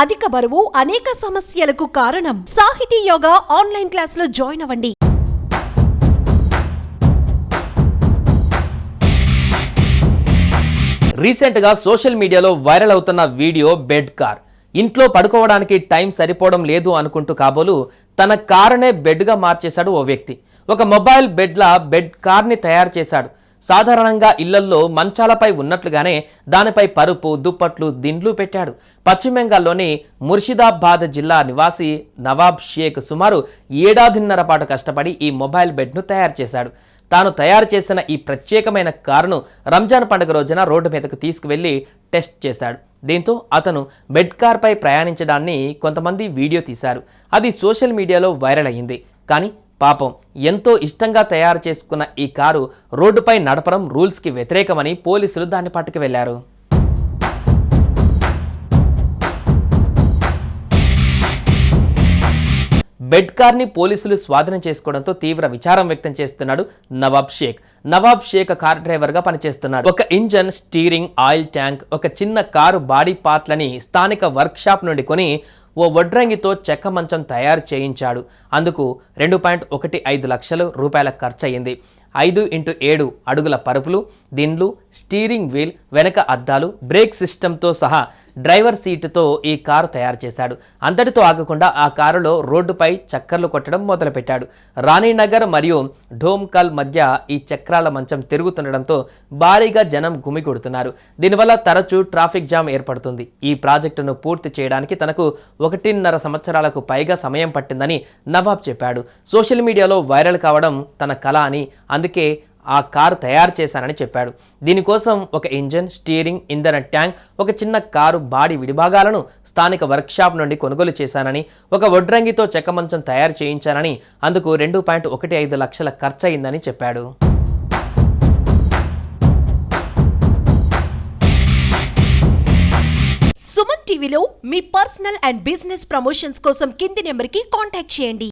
అధిక బరువు అనేక సమస్యలకు కారణం. సాహితీ యోగా ఆన్లైన్ క్లాసులో జాయిన్ అవ్వండి. రీసెంట్ గా సోషల్ మీడియాలో వైరల్ అవుతున్న వీడియో బెడ్ కార్. ఇంట్లో పడుకోవడానికి టైం సరిపోవడం లేదు అనుకుంటూ కాబోలు తన కారునే బెడ్గా మార్చేశాడు ఓ వ్యక్తి. ఒక మొబైల్ బెడ్లా బెడ్ కార్ని తయారు చేశాడు. సాధారణంగా ఇళ్లల్లో మంచాలపై ఉన్నట్లుగానే దానిపై పరుపు, దుప్పట్లు, దిండ్లు పెట్టాడు. పశ్చిమ బెంగాల్లోని ముర్షిదాబాద్ జిల్లా నివాసి నవాబ్ షేక్ సుమారు 1.5 ఏడాదిన్నర పాటు కష్టపడి ఈ మొబైల్ బెడ్ను తయారు చేశాడు. తాను తయారు చేసిన ఈ ప్రత్యేకమైన కారును రంజాన్ పండుగ రోజున రోడ్డు మీదకు తీసుకువెళ్లి టెస్ట్ చేశాడు. దీంతో అతను బెడ్ కార్పై ప్రయాణించడాన్ని కొంతమంది వీడియో తీశారు. అది సోషల్ మీడియాలో వైరల్ అయ్యింది. కానీ పాపం ఎంతో ఇష్టంగా తయారు చేసుకున్న ఈ కారు రోడ్డుపై నడపడం రూల్స్కి వ్యతిరేకమని పోలీసులు దాన్ని పట్టుకు వెళ్లారు. బెడ్ కార్ని పోలీసులు స్వాధీనం చేసుకోవడంతో తీవ్ర విచారం వ్యక్తం చేస్తున్నాడు నవాబ్ షేక్. నవాబ్ షేక్ కార్ డ్రైవర్గా పనిచేస్తున్నాడు. ఒక ఇంజన్, స్టీరింగ్, ఆయిల్ ట్యాంక్, ఒక చిన్న కారు బాడీ పార్ట్లని స్థానిక వర్క్ షాప్ నుండి కొని ఓ వడ్రంగితో చెక్క మంచం తయారు చేయించాడు. అందుకు 2.15 లక్షల రూపాయల ఖర్చు అయింది. 5x7 అడుగుల పరుపులు, దిండ్లు, స్టీరింగ్ వీల్, వెనక అద్దాలు, బ్రేక్ సిస్టంతో సహా డ్రైవర్ సీటుతో ఈ కారు తయారు చేశాడు. అంతటితో ఆగకుండా ఆ కారులో రోడ్డుపై చక్కర్లు కొట్టడం మొదలుపెట్టాడు. రాణీనగర్ మరియు ఢోమ్కల్ మధ్య ఈ చక్రాల మంచం తిరుగుతుండడంతో భారీగా జనం గుమిగూడుతున్నారు. దీనివల్ల తరచూ ట్రాఫిక్ జామ్ ఏర్పడుతుంది. ఈ ప్రాజెక్టును పూర్తి చేయడానికి తనకు 1.5 సంవత్సరాలకు పైగా సమయం పట్టిందని నవాబ్ చెప్పాడు. సోషల్ మీడియాలో వైరల్ కావడం తన కళ అని, అందుకే ఆ కారు తయారు చేశానని చెప్పాడు. దీనికోసం ఒక ఇంజన్, స్టీరింగ్, ఇంధన ట్యాంక్, ఒక చిన్న కారు బాడీ విడిభాగాలను స్థానిక వర్క్షాప్ నుండి కొనుగోలు చేశానని, ఒక వడ్రంగితో చెక్క మంచం తయారు చేయించానని, అందుకు 2.15 లక్షల ఖర్చు అయిందని చెప్పాడు. సుమన్ టీవీలో మీ పర్సనల్ అండ్ బిజినెస్ ప్రమోషన్స్ కోసం కింది నెంబర్కి కాంటాక్ట్ చేయండి.